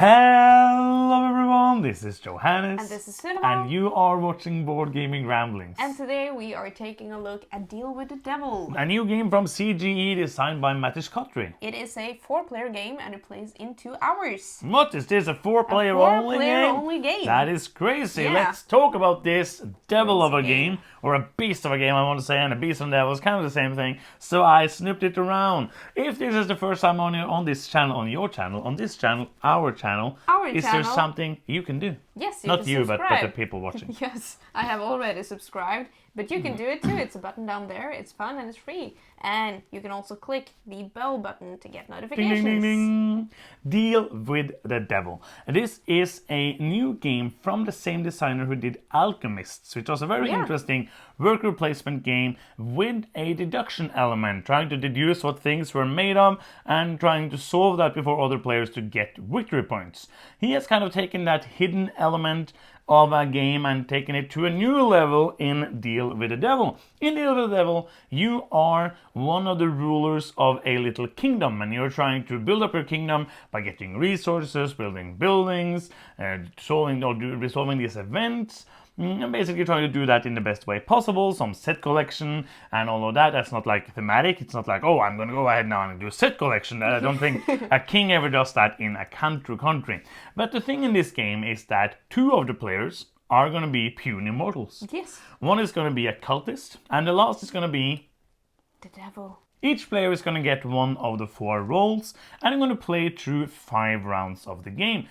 Hello everyone, this is Johannes. And this is Cinema. And you are watching Board Gaming Ramblings. And today we are taking a look at Deal with the Devil. A new game from CGE designed by Mattis Kotri. It is a 4-player game and it plays in 2 hours. What is this, a 4-player only game? Only game? That is crazy. Yeah. Let's talk about this devil of a game. Or a beast of a game, I want to say, and a beast and devil is kind of the same thing. So I snooped it around. If this is the first time on this channel, on your channel, on this channel, our channel, is there something you can do? Yes, you Not can you, subscribe. but the people watching. Yes, I have already subscribed, but you can do it too. It's a button down there, it's fun and it's free. And you can also click the bell button to get notifications. Ding, ding, ding, ding. Deal with the Devil. This is a new game from the same designer who did Alchemists, which was a very interesting worker placement game with a deduction element, trying to deduce what things were made of and trying to solve that before other players to get victory points. He has kind of taken that hidden element of a game and taken it to a new level in Deal with the Devil. In Deal with the Devil, you are one of the rulers of a little kingdom, and you're trying to build up your kingdom by getting resources, building buildings, resolving these events, and basically trying to do that in the best way possible. Some set collection and all of that. That's not like thematic. It's not like, oh, I'm going to go ahead now and do a set collection. I don't think a king ever does that in a country. But the thing in this game is that 2 of the players are going to be puny mortals. Yes. One is going to be a cultist, and the last is going to be the devil. Each player is going to get 1 of the 4 roles, and I'm going to play through 5 rounds of the game.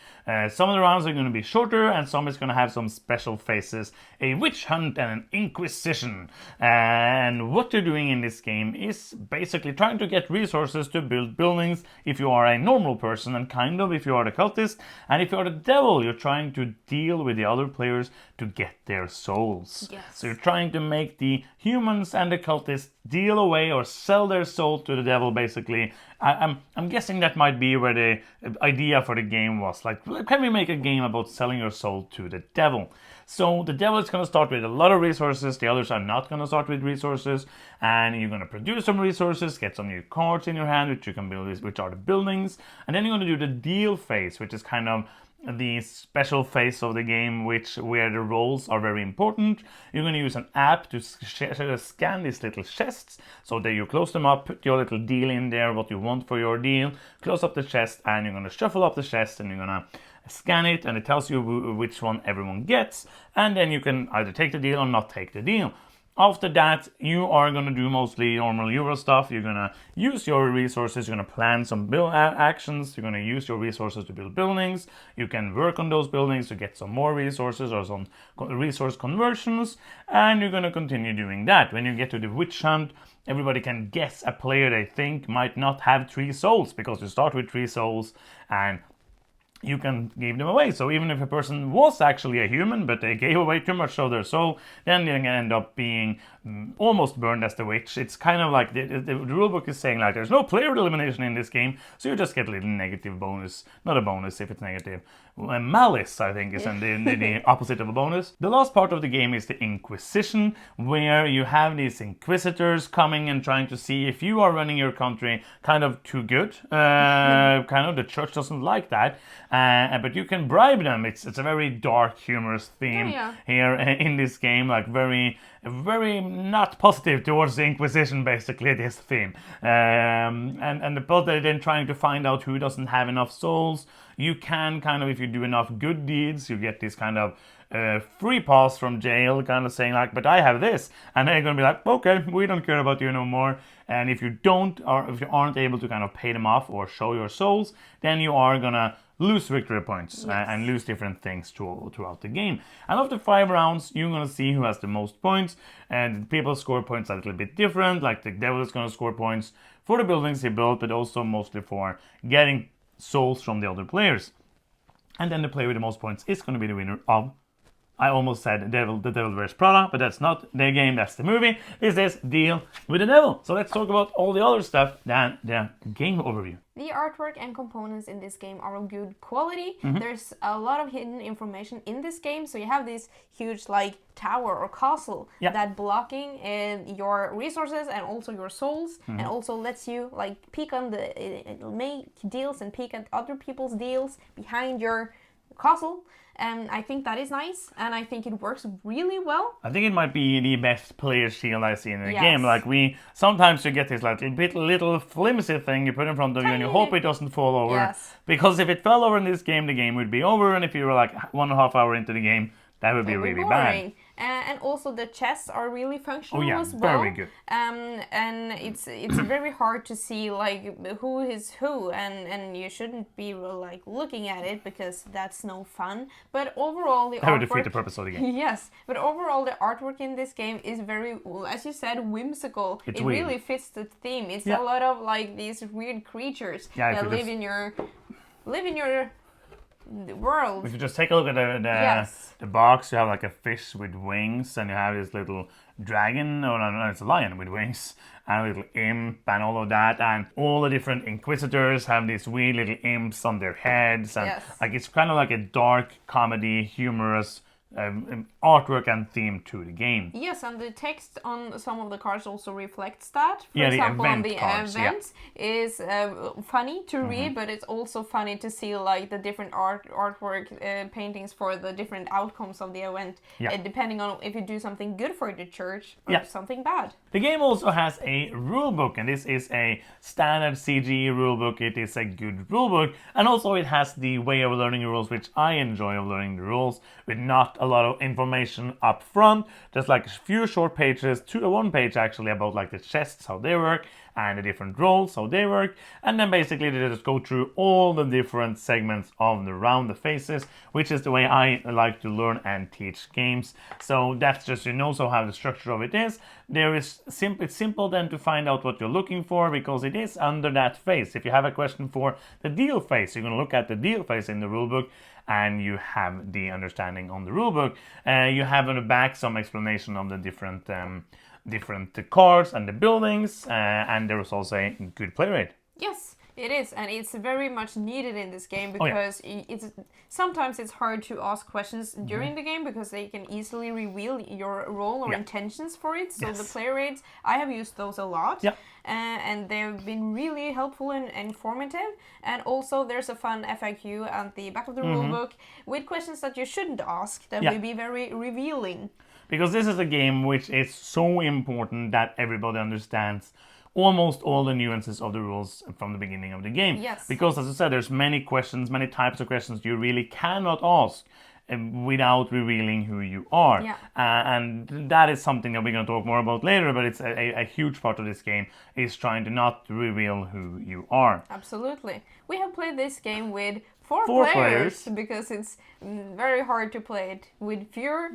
Some of the rounds are going to be shorter, and some is going to have some special phases, a witch hunt and an Inquisition. And what you're doing in this game is basically trying to get resources to build buildings if you are a normal person, and kind of if you are the cultist. And if you are the devil, you're trying to deal with the other players to get their souls. Yes. So you're trying to make the humans and the cultists deal away or sell their soul to the devil, basically. I'm guessing that might be where the idea for the game was. Like, can we make a game about selling your soul to the devil? So the devil is going to start with a lot of resources. The others are not going to start with resources. And you're going to produce some resources, get some new cards in your hand, which you can build, which are the buildings. And then you're going to do the deal phase, which is kind of the special phase of the game, where the roles are very important. You're going to use an app to scan these little chests, so that you close them up, put your little deal in there, what you want for your deal, close up the chest, and you're going to shuffle up the chest, and you're going to scan it, and it tells you which one everyone gets, and then you can either take the deal or not take the deal. After that, you are going to do mostly normal Euro stuff. You're going to use your resources. You're going to plan some build actions. You're going to use your resources to build buildings. You can work on those buildings to get some more resources or some resource conversions. And you're going to continue doing that. When you get to the witch hunt, everybody can guess a player they think might not have 3 souls, because you start with 3 souls and you can give them away. So even if a person was actually a human, but they gave away too much of their soul, then they can end up being almost burned as the witch. It's kind of like the rulebook is saying, like, there's no player elimination in this game, so you just get a little negative bonus. Not a bonus if it's negative. Malice, I think, is the opposite of a bonus. The last part of the game is the Inquisition, where you have these inquisitors coming and trying to see if you are running your country kind of too good. Kind of the church doesn't like that. But you can bribe them. It's a very dark, humorous theme here in this game, like very not positive towards the Inquisition, basically, this theme. And the part that then trying to find out who doesn't have enough souls, you can kind of, if you do enough good deeds, you get this kind of free pass from jail, kind of saying like, but I have this, and they're going to be like, okay, we don't care about you no more. And if you don't, or if you aren't able to kind of pay them off or show your souls, then you are going to lose victory points and lose different things throughout the game. And after 5 rounds, you're going to see who has the most points, and people score points a little bit different. Like the devil is going to score points for the buildings he built, but also mostly for getting souls from the other players. And then the player with the most points is going to be the winner of I almost said The Devil Wears Prada, but that's not the game, that's the movie. This is Deal with the Devil. So let's talk about all the other stuff than the game overview. The artwork and components in this game are of good quality. Mm-hmm. There's a lot of hidden information in this game. So you have this huge like tower or castle that blocking your resources and also your souls, and also lets you like peek on make deals and peek at other people's deals behind your castle. And I think that is nice, and I think it works really well. I think it might be the best player shield I've seen in the game. Like sometimes you get this like little flimsy thing you put in front of you and you hope it doesn't fall over. Yes. Because if it fell over in this game, the game would be over, and if you were like 1.5 hours into the game, that would be really bad. And also the chests are really functional as well. Very good. And it's very hard to see like who is who, and you shouldn't be like looking at it because that's no fun. But overall, that would defeat the purpose of the game. Yes, but overall the artwork in this game is very, as you said, whimsical. It really fits the theme. It's a lot of like these weird creatures that live in your world. If you just take a look at the box, you have like a fish with wings, and you have this little dragon, no, it's a lion with wings, and a little imp, and all of that, and all the different Inquisitors have these weird little imps on their heads, and like it's kind of like a dark comedy, humorous artwork and theme to the game. Yes, and the text on some of the cards also reflects that. For the example, event on the cards, events is funny to read, but it's also funny to see like the different artwork paintings for the different outcomes of the event, depending on if you do something good for the church or something bad. The game also has a rulebook, and this is a standard CG rulebook. It is a good rulebook, and also it has the way of learning rules, which I enjoy of learning the rules, with not a lot of information up front, just like a few short pages, one page actually about like the chests, how they work, and the different roles, how they work, and then basically they just go through all the different segments of around the faces, which is the way I like to learn and teach games. So that's just, so how the structure of it is. It's simple then to find out what you're looking for, because it is under that face. If you have a question for the deal face, you're going to look at the deal face in the rulebook, and you have the understanding on the rulebook. You have on the back some explanation of the different cards and the buildings, and there is also a good play rate. Yes, it is, and it's very much needed in this game because sometimes it's hard to ask questions during the game because they can easily reveal your role or intentions for it. So the play rates, I have used those a lot. And they've been really helpful and informative. And also there's a fun FAQ at the back of the rulebook with questions that you shouldn't ask that will be very revealing. Because this is a game which is so important that everybody understands almost all the nuances of the rules from the beginning of the game. Yes. Because as I said, there's many types of questions you really cannot ask without revealing who you are. And that is something that we're going to talk more about later, but it's a huge part of this game is trying to not reveal who you are. Absolutely. We have played this game with four players because it's very hard to play it with fewer.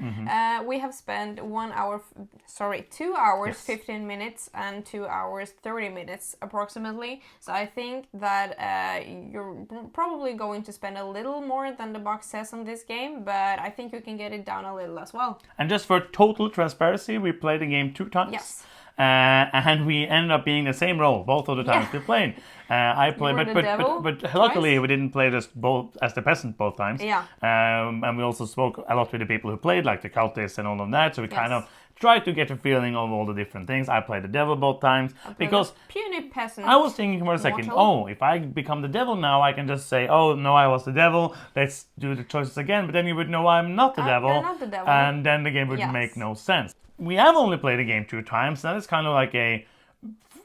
We have spent 2 hours 15 minutes and 2 hours 30 minutes approximately. So I think that you're probably going to spend a little more than the box says on this game, but I think you can get it down a little as well. And just for total transparency, we played the game 2 times. Yes. And we ended up being the same role both of the times we played. I played, but luckily we didn't play just both as the peasant both times. And we also spoke a lot with the people who played, like the cultists and all of that. So we kind of tried to get a feeling of all the different things. I played the devil both times because puny peasant. I was thinking for a second, if I become the devil now, I can just say, oh no, I was the devil. Let's do the choices again. But then you would know I'm not the devil, not the devil, and then the game would make no sense. We have only played the game 2 times. That is kind of like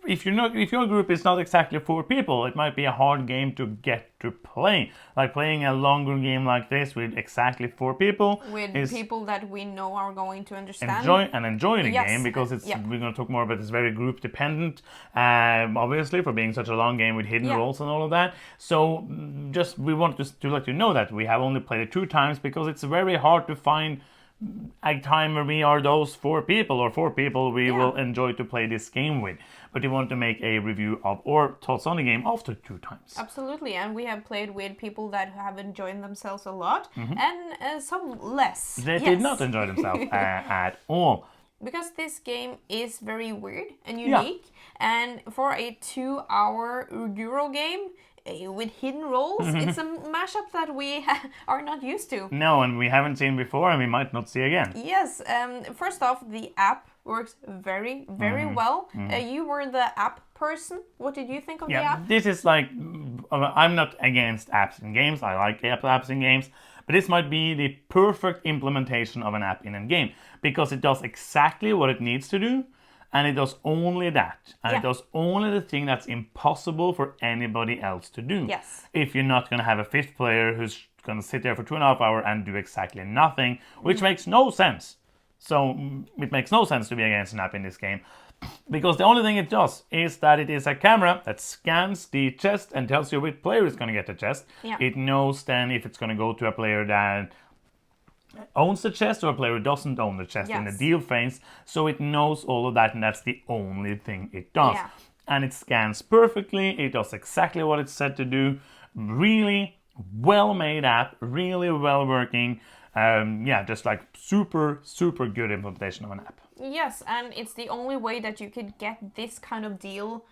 if your group is not exactly 4 people, it might be a hard game to get to play. Like playing a longer game like this with exactly 4 people. With people that we know are going to understand. Enjoy the game, because we're going to talk more about it's very group dependent, obviously, for being such a long game with hidden roles and all of that. So we want to let you know that we have only played it 2 times because it's very hard to find a time where we are those 4 people or 4 people we Yeah. will enjoy to play this game with. But we want to make a review of or thoughts on the game after 2 times. Absolutely, and we have played with people that have enjoyed themselves a lot and some less. They did not enjoy themselves at all. Because this game is very weird and unique, and for a 2-hour Euro game with hidden roles, it's a mashup that we are not used to. No, and we haven't seen before and we might not see again. Yes, first off, the app works very, very well. You were the app person. What did you think of the app? This is like, I'm not against apps in games. I like apps in games. But this might be the perfect implementation of an app in a game because it does exactly what it needs to do, and it does only that. And it does only the thing that's impossible for anybody else to do. Yes. If you're not going to have a 5th player who's going to sit there for 2.5 hours and do exactly nothing, which makes no sense. So it makes no sense to be against an app in this game. Because the only thing it does is that it is a camera that scans the chest and tells you which player is going to get the chest. Yeah. It knows then if it's going to go to a player that owns the chest or a player who doesn't own the chest in the deal phase. So it knows all of that, and that's the only thing it does. Yeah. And it scans perfectly. It does exactly what it's said to do. Really well-made app. Really well-working. Just like super, super good implementation of an app. Yes, and it's the only way that you could get this kind of deal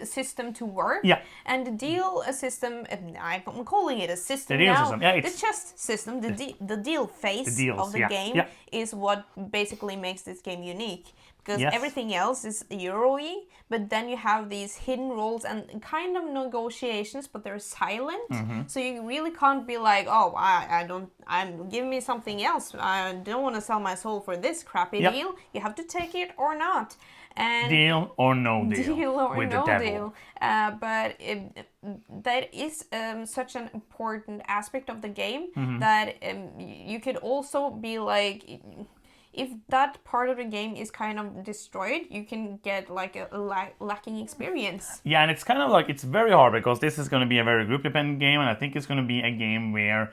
system to work. Yeah. And the deal system, I'm calling it a system The deal now. system, yeah, the chest system, the deal phase of the game is what basically makes this game unique. Because everything else is Euro-y, but then you have these hidden roles and kind of negotiations, but they're silent. So you really can't be like, oh, give me something else. I don't want to sell my soul for this crappy deal. You have to take it or not. And deal or no deal. Deal or with no the devil. deal. But that is such an important aspect of the game that you could also be like, if that part of the game is kind of destroyed, you can get like a lacking experience. Yeah, and it's kind of like, it's very hard because this is going to be a very group-dependent game, and I think it's going to be a game where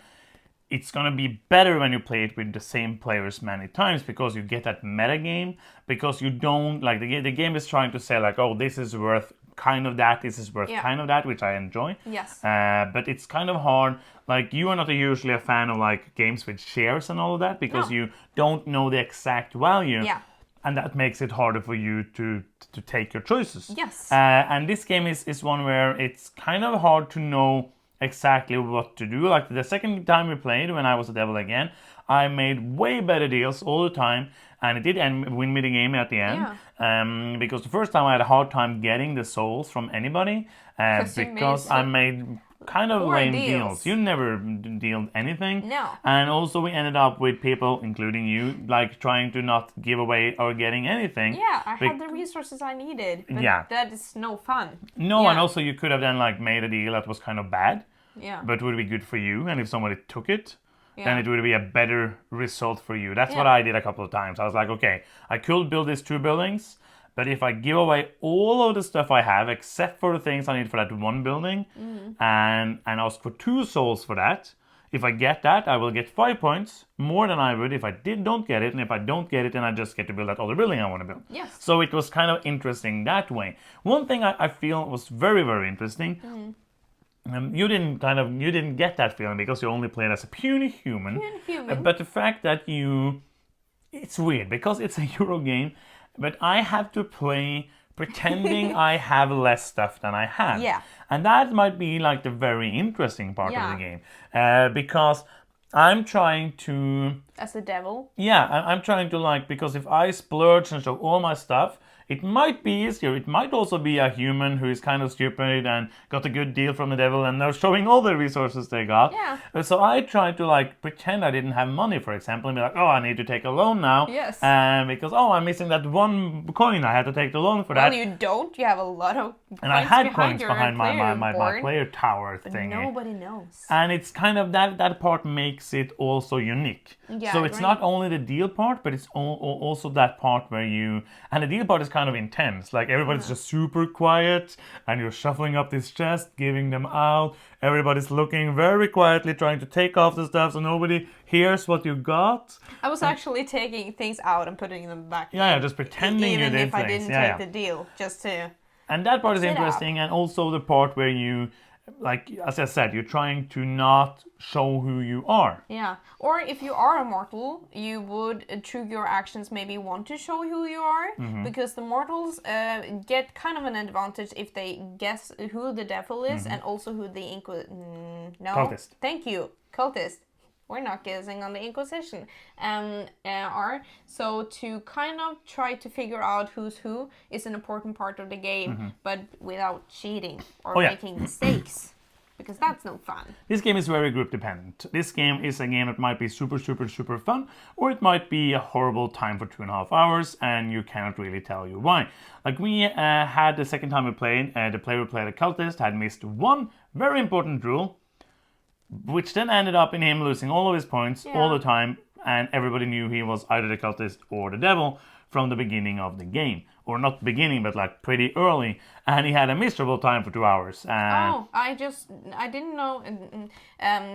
it's going to be better when you play it with the same players many times because you get that meta game, because you don't, like, the game is trying to say like, oh, this is worth kind of that, this is worth kind of that, which I enjoy. Yes. But it's kind of hard. Like, you are not usually a fan of like games with shares and all of that because you don't know the exact value. Yeah. And that makes it harder for you to take your choices. Yes. And this game is one where it's kind of hard to know exactly what to do. Like the second time we played, when I was a devil again, I made way better deals all the time, and it did win me the game at the end. Because the first time I had a hard time getting the souls from anybody because I made kind of lame deals. You never dealed anything. No. And also we ended up with people, including you, like trying to not give away or getting anything. Yeah, I had the resources I needed. But that is no fun. No, and also you could have then like made a deal that was kind of bad. Yeah. But would be good for you, and if somebody took it, then it would be a better result for you. That's what I did a couple of times. I was like, okay, I could build these 2 buildings, but if I give away all of the stuff I have, except for the things I need for that 1 building, and ask for 2 souls for that, if I get that, I will get 5 points, more than I would if I don't get it, and if I don't get it, then I just get to build that other building I want to build. Yes. So it was kind of interesting that way. One thing I feel was very, very interesting. You didn't get that feeling because you only played as a puny human. But the fact that it's weird because it's a Euro game, but I have to play pretending I have less stuff than I have. Yeah. And that might be like the very interesting part of the game. Because I'm trying to... As the devil? Yeah, I'm trying to like, because if I splurge and show all my stuff, it might be easier. It might also be a human who is kind of stupid and got a good deal from the devil and they're showing all the resources they got. Yeah. So I try to like pretend I didn't have money, for example, and be like, oh, I need to take a loan now. Yes. Because, I'm missing that 1 coin. I had to take the loan for that. Well, you don't. You have a lot of coins. And I had behind coins behind my player tower but thing. nobody knows. And it's kind of that part makes it also unique. Yeah, so it's not only the deal part, but it's also that part where and the deal part is kind kind of intense. Like everybody's just super quiet, and you're shuffling up this chest, giving them out. Everybody's looking very quietly, trying to take off the stuff so nobody hears what you got. I was actually taking things out and putting them back. Yeah, just pretending you did things. Even if I didn't take the deal, just to. And that part is interesting, and also the part where you, like as I said, you're trying to not show who you are. Yeah, or if you are a mortal, you would, through your actions, maybe want to show who you are, because the mortals get kind of an advantage if they guess who the devil is, and also who the Cultist. Thank you, cultist. We're not guessing on the Inquisition are. So to kind of try to figure out who's who is an important part of the game, but without cheating or making mistakes. Because that's no fun. This game is very group dependent. This game is a game that might be super, super, super fun, or it might be a horrible time for 2.5 hours, and you cannot really tell you why. Like we had the second time we played, the player who played a cultist had missed one very important rule, which then ended up in him losing all of his points all the time, and everybody knew he was either the cultist or the devil from the beginning of the game. Or not beginning, but like pretty early. And he had a miserable time for 2 hours. I didn't know.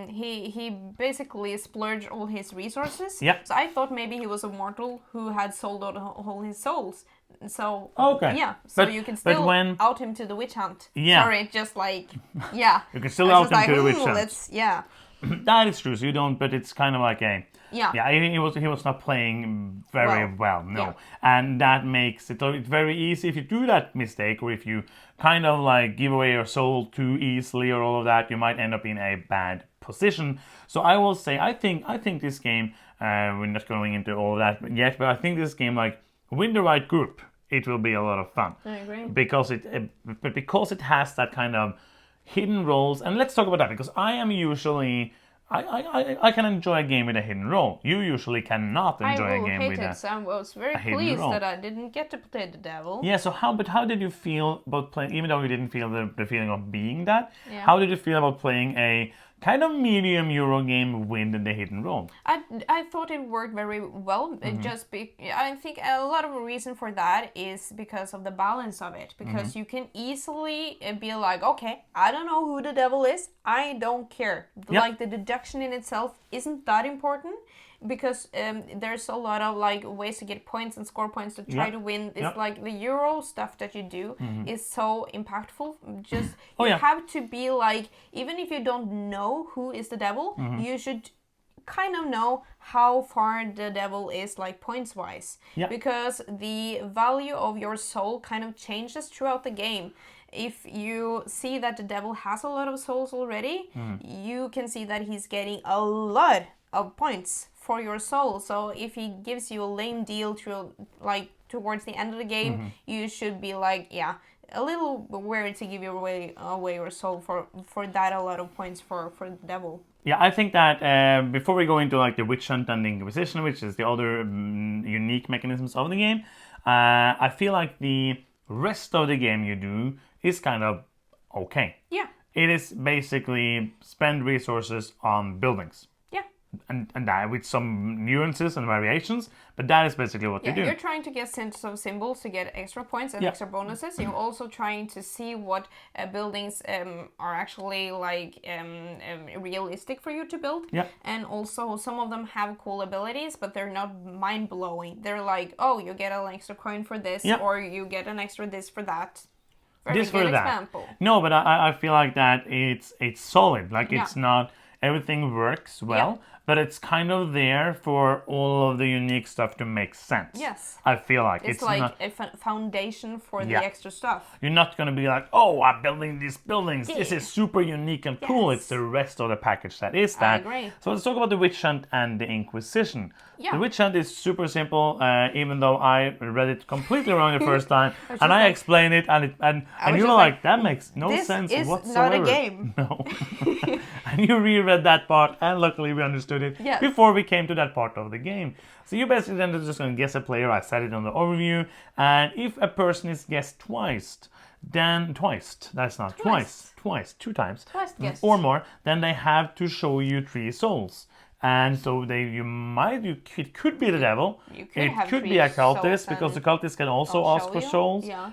He basically splurged all his resources. Yeah. So I thought maybe he was a mortal who had sold out all his souls. So yeah, so you can still out him to the witch hunt. Yeah. Sorry, just like you can still out him to the witch hunt. That is true. So you don't, but it's kind of like a he was not playing very well. No, and that makes it very easy if you do that mistake, or if you kind of like give away your soul too easily, or all of that, you might end up in a bad position. So I will say, I think this game. We're not going into all of that yet, but I think this game, like with the right group, it will be a lot of fun. I agree. Because it has that kind of hidden roles, and let's talk about that, because I am usually I can enjoy a game with a hidden role. You usually cannot enjoy a game with a hidden role. So I was very pleased that I didn't get to play the devil. Yeah, so how did you feel about playing, even though you didn't feel the feeling of being that, how did you feel about playing a kind of medium Euro game with the hidden role? I thought it worked very well. I think a lot of the reason for that is because of the balance of it. Because you can easily be like, okay, I don't know who the devil is. I don't care. Like the deduction in itself isn't that important. Because there's a lot of like ways to get points and score points to try to win. It's like the Euro stuff that you do is so impactful. Just you have to be like, even if you don't know who is the devil, you should kind of know how far the devil is, like points wise. Because the value of your soul kind of changes throughout the game. If you see that the devil has a lot of souls already, you can see that he's getting a lot of points for your soul. So if he gives you a lame deal towards the end of the game, you should be like, a little wary to give you away your soul for that a lot of points for the devil. Yeah, I think that before we go into like the witch hunt and the Inquisition, which is the other unique mechanisms of the game, I feel like the rest of the game you do is kind of okay. Yeah. It is basically spend resources on buildings. And that with some nuances and variations, but that is basically what you do. You're trying to get sets of symbols to get extra points and extra bonuses. You're also trying to see what buildings are actually like realistic for you to build. And also some of them have cool abilities, but they're not mind-blowing. They're like, oh, you get an extra coin for this, or you get an extra this for that. Very good example. No, but I feel like that it's solid. Like it's not, everything works well. But it's kind of there for all of the unique stuff to make sense. Yes. I feel like it's like not, a foundation for the extra stuff. You're not going to be like, oh, I'm building these buildings. This is super unique and cool. It's the rest of the package that is that. I agree. So let's talk about the Witch Hunt and the Inquisition. Yeah. The Witch Hunt is super simple, even though I read it completely wrong the first time. And I explained it, and you were like, that makes no sense whatsoever. This is not a game. No. And you reread that part, and luckily we understood it before we came to that part of the game. So you basically then just going to guess a player. I said it on the overview. And if a person is guessed twice, then twice, that's not twice, two times, twice guessed, or more, then they have to show you 3 souls. And so it could be the devil. It could be a cultist, because the cultist can also ask for souls. Yeah.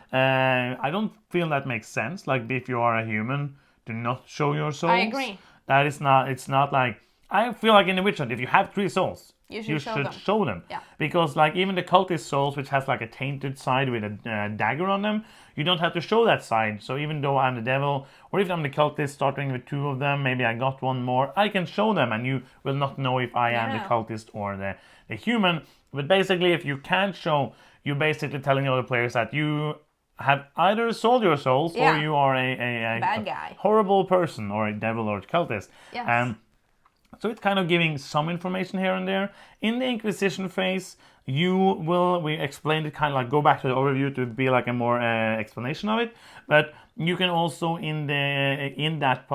I don't feel that makes sense. Like, if you are a human, do not show your souls. I agree. That is not. It's not like, I feel like in The Witcher, if you have 3 souls, you should show show them. Yeah. Because like even the cultist souls, which has like a tainted side with a dagger on them, you don't have to show that side. So even though I'm the devil, or if I'm the cultist starting with 2 of them, maybe I got 1 more, I can show them, and you will not know if I am the cultist or the human. But basically, if you can't show, you're basically telling the other players that you have either sold your souls, or you are a bad guy, horrible person, or a devil or a cultist. Yes. So it's kind of giving some information here and there. In the Inquisition phase, we explained it, kind of like go back to the overview to be like a more explanation of it. But you can also in that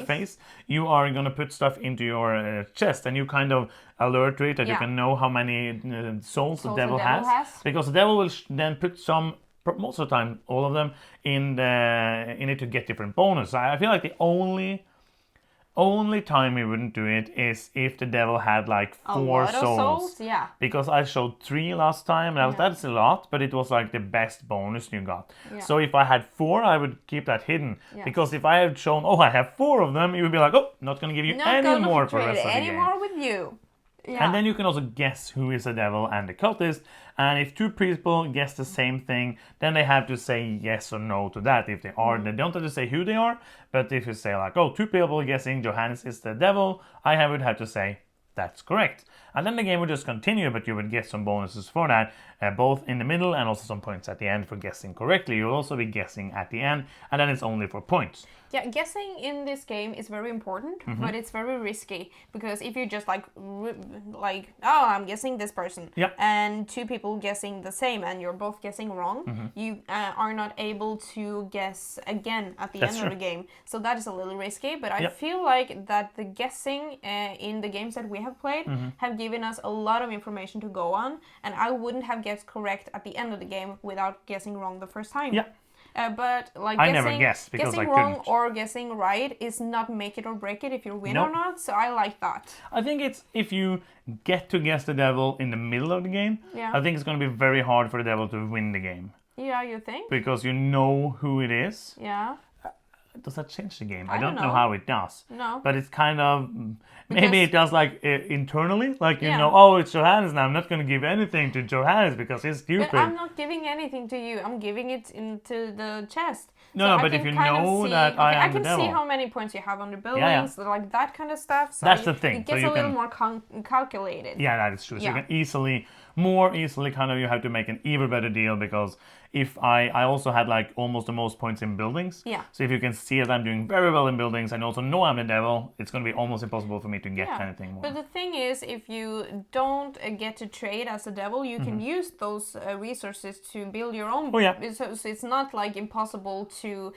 phase, you are gonna put stuff into your chest, and you kind of alert to it that you can know how many souls the devil has, because the devil will then put some. Most of the time, all of them in it to get different bonus. I feel like the only time we wouldn't do it is if the devil had like 4 souls. Yeah. Because I showed 3 last time, and that's a lot, but it was like the best bonus you got. Yeah. So if I had 4, I would keep that hidden. Yeah. Because if I had shown, I have 4 of them, you would be like, not going to give you any more for the rest of the game. Any more with you. Yeah. And then you can also guess who is the devil and the cultist. And if 2 people guess the same thing, then they have to say yes or no to that. If they are, they don't have to say who they are. But if you say like, 2 people guessing Johannes is the devil, I would have to say that's correct. And then the game would just continue, but you would get some bonuses for that, both in the middle and also some points at the end for guessing correctly. You'll also be guessing at the end, and then it's only for points. Yeah, guessing in this game is very important, but it's very risky, because if you just I'm guessing this person, and 2 people guessing the same, and you're both guessing wrong, you are not able to guess again at the end of the game. So that is a little risky, but I feel like that the guessing in the games that we have played have given us a lot of information to go on, and I wouldn't have guessed correct at the end of the game without guessing wrong the first time. Yeah. But like I never guessed because guessing I wrong couldn't. or guessing right is not make it or break it if you win or not. So I like that. I think it's if you get to guess the devil in the middle of the game, I think it's going to be very hard for the devil to win the game. Yeah, you think? Because you know who it is. Yeah. Does that change the game? I don't know how it does. No. But it's kind of... Maybe it does like internally. Like, you know, it's Johannes now. I'm not going to give anything to Johannes because he's stupid. But I'm not giving anything to you. I'm giving it into the chest. No, but if you know that I am the devil... I can see how many points you have on the buildings, like that kind of stuff. So that's the thing. It gets a little more calculated. Yeah, that is true. So you can more easily kind of, you have to make an even better deal, because if I also had like almost the most points in buildings. Yeah. So if you can see that I'm doing very well in buildings and also know I'm the devil, it's going to be almost impossible for me to get anything more. But the thing is, if you don't get to trade as a devil, you can use those resources to build your own. Oh, yeah. So it's not like impossible to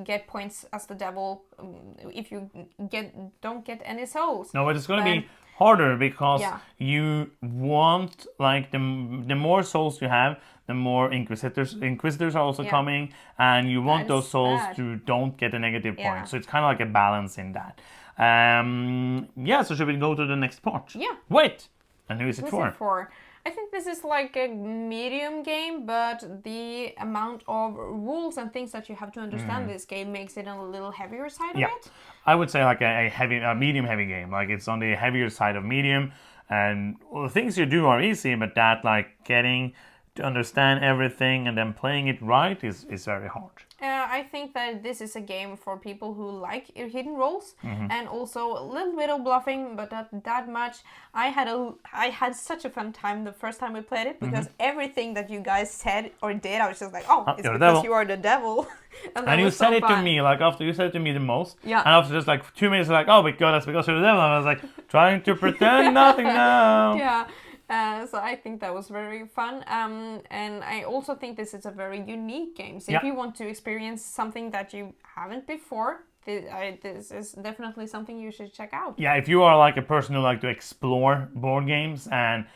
get points as the devil if you don't get any souls. No, but it's going to be harder, because you want, like, the more souls you have, the more inquisitors are also coming, and you want those souls to don't get a negative point. So it's kind of like a balance in that. So should we go to the next part? Yeah. Wait! And who is it for? I think this is like a medium game, but the amount of rules and things that you have to understand this game makes it on a little heavier side of it. I would say like a medium heavy game. Like, it's on the heavier side of medium, and the things you do are easy, but that, like, getting to understand everything and then playing it right is very hard. I think that this is a game for people who like hidden roles and also a little bit of bluffing, but not that much. I had such a fun time the first time we played it, because everything that you guys said or did, I was just like, it's because you are the devil. and you said it to me, like, after you said it to me the most. Yeah. And after just like 2 minutes, like, oh my god, that's because you're the devil. And I was like, trying to pretend nothing now. Yeah. So I think that was very fun, and I also think this is a very unique game. So if you want to experience something that you haven't before, this is definitely something you should check out. Yeah, if you are like a person who like to explore board games and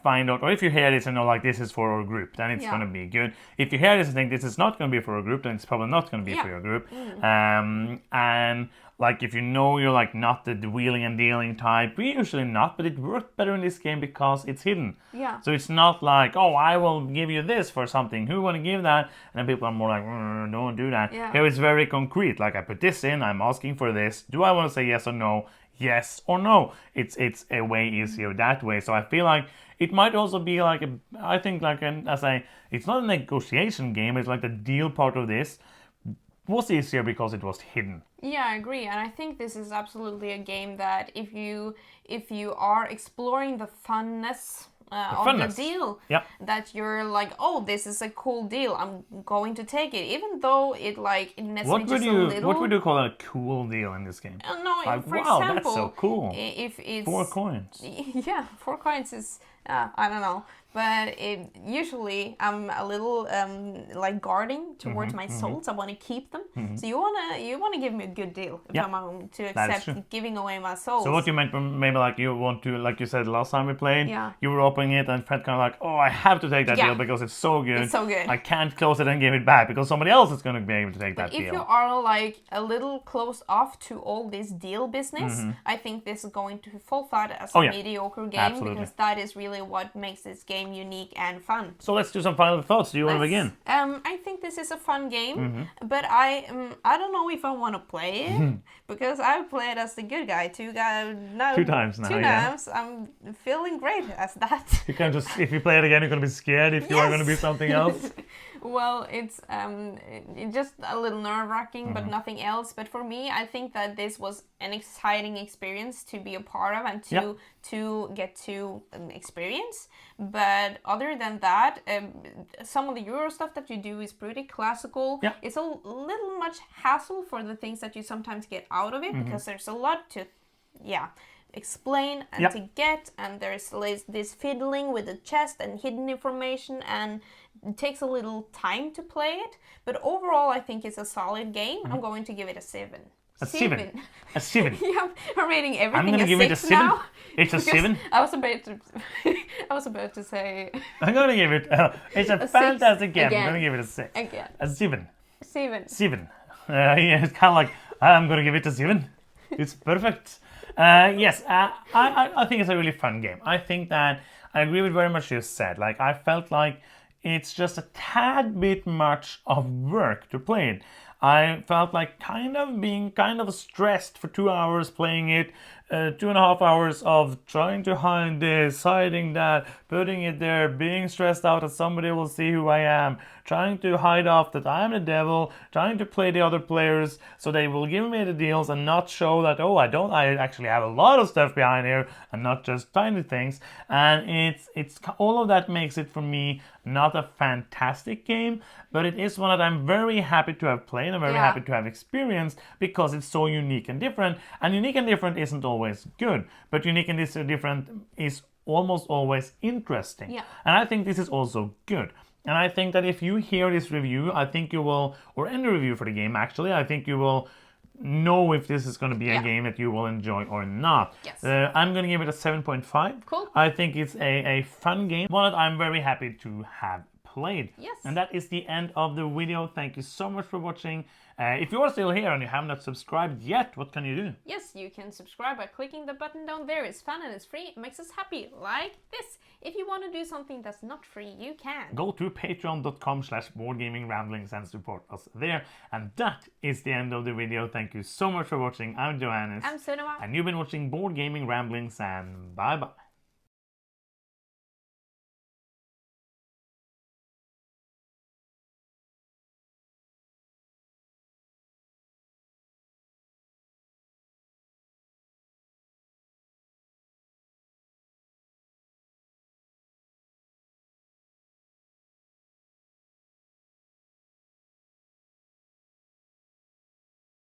find out, or if you hear this and know like this is for a group, then it's going to be good. If you hear this and think this is not going to be for a group, then it's probably not going to be for your group. And Like if you know you're like not the wheeling and dealing type, we're usually not, but it worked better in this game because it's hidden. Yeah. So it's not like, oh, I will give you this for something. Who want to give that? And then people are more like, don't do that. Yeah. Here it's very concrete. Like I put this in, I'm asking for this. Do I want to say yes or no? Yes or no. It's a way easier that way. So I feel like it might also be like it's not a negotiation game. It's like the deal part of this was easier because it was hidden. Yeah, I agree, and I think this is absolutely a game that if you are exploring the funness of the deal, that you're like, oh, this is a cool deal, I'm going to take it, even though it necessarily just a little. What would you call a cool deal in this game? No, for wow, example, that's so cool. If it's 4 coins. Yeah, 4 coins is I don't know. But usually I'm a little guarding towards my souls. I want to keep them. So you wanna give me a good deal if I'm going to accept giving away my souls. So what you meant, maybe like you want to, like you said last time we played, you were opening it and Fred kind of like, oh, I have to take that deal because it's so good. It's so good. I can't close it and give it back because somebody else is going to be able to take that deal. If you are like a little close off to all this deal business, I think this is going to fall flat as a mediocre game because that is really what makes this game unique and fun. So let's do some final thoughts. Do you want to begin? I think this is a fun game, but I don't know if I want to play it because I've played as the good guy 2 times now. 2 times. I'm feeling great as that. You can just, if you play it again, you're going to be scared if you are going to be something else. Well, it's just a little nerve-wracking, but nothing else. But for me, I think that this was an exciting experience to be a part of and to get to experience. But other than that, some of the Euro stuff that you do is pretty classical. Yeah. It's a little much hassle for the things that you sometimes get out of it because there's a lot to, explain and to get, and there's this fiddling with the chest and hidden information, and it takes a little time to play it. But overall, I think it's a solid game. I'm going to give it a 7. A 7. A 7. Yeah, I'm rating everything. I'm going to give it a 7. Now. It's a 7. I was about to say. I'm going to give it. It's a fantastic game. I'm going to give it a 6. Again. A 7. 7. 7. It's kind of like I'm going to give it a 7. It's perfect. Yes, I think it's a really fun game. I think that I agree with very much you said. Like I felt like it's just a tad bit much of work to play it. I felt like being stressed for 2 hours playing it, 2.5 hours of trying to hide this, hiding that, putting it there, being stressed out that somebody will see who I am, trying to hide off that I'm the devil, trying to play the other players so they will give me the deals and not show that, I actually have a lot of stuff behind here and not just tiny things. And it's all of that makes it for me not a fantastic game, but it is one that I'm very happy to have played and very happy to have experienced because it's so unique and different. And unique and different isn't always good, but unique and different is almost always interesting. Yeah. And I think this is also good. And I think that if you hear this review, I think you will, or any review for the game actually, I think you will know if this is going to be a game that you will enjoy or not. Yes. I'm going to give it a 7.5. Cool. I think it's a fun game, one that I'm very happy to have played. Yes. And that is the end of the video. Thank you so much for watching. If you are still here and you have not subscribed yet, what can you do? Yes, you can subscribe by clicking the button down there. It's fun and it's free. It makes us happy, like this. If you want to do something that's not free, you can. Go to patreon.com/boardgamingramblings and support us there. And that is the end of the video. Thank you so much for watching. I'm Johannes. I'm Sunema. And you've been watching Board Gaming Ramblings, and bye-bye.